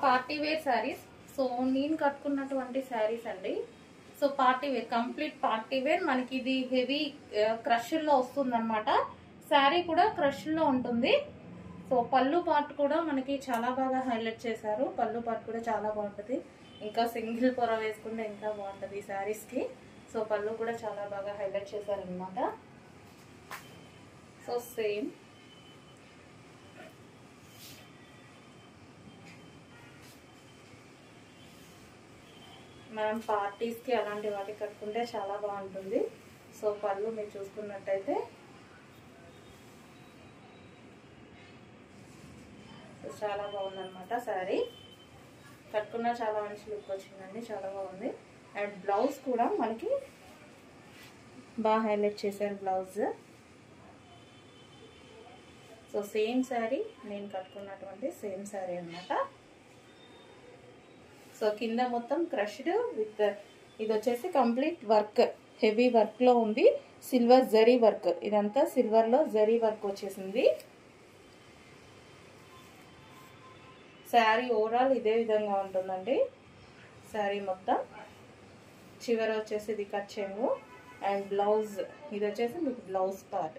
Party wear saris. So నేను కట్టుకున్నటువంటి శారీస్ అండి. So party wear, complete party wear. మనకి ఇది హెవీ క్రష్ లో వస్తుంది అనమాట. శారీ కూడా క్రష్ లో ఉంటుంది. సో పళ్ళు పార్ట్ కూడా మనకి చాలా బాగా హైలైట్ చేశారు. పళ్ళు పార్ట్ కూడా చాలా బాగుంటుంది. ఇంకా సింగిల్ పొర వేసుకుంటే ఇంకా బాగుంటుంది ఈ శారీస్ కి. సో పళ్ళు కూడా చాలా బాగా హైలైట్ చేశారు అనమాట. సో సేమ్ మనం పార్టీస్ కి అలాంటి వాటికి కట్టుకుంటే చాలా బాగుంటుంది. సో పళ్ళు మీరు చూసుకున్నట్టయితే చాలా బాగుందన్నమాట. శారీ కట్టుకున్నా చాలా మంచి లుక్ వచ్చిందండి, చాలా బాగుంది. అండ్ బ్లౌజ్ కూడా మనకి బాగా హైలైట్ చేశారు బ్లౌజ్. సో సేమ్ శారీ, నేను కట్టుకున్నటువంటి సేమ్ శారీ అన్నమాట. సో కింద మొత్తం క్రష్డ్ విత్ ఇది వచ్చేసి కంప్లీట్ వర్క్, హెవీ వర్క్ లో ఉంది. సిల్వర్ జరీ వర్క్, ఇదంతా సిల్వర్ లో జరీ వర్క్ వచ్చేసింది. శారీ ఓవరాల్ ఇదే విధంగా ఉంటుందండి. శారీ మొత్తం చివర వచ్చేసి ఇది కట్ చెంగు. అండ్ బ్లౌజ్ ఇది వచ్చేసి మీకు బ్లౌజ్ పార్ట్.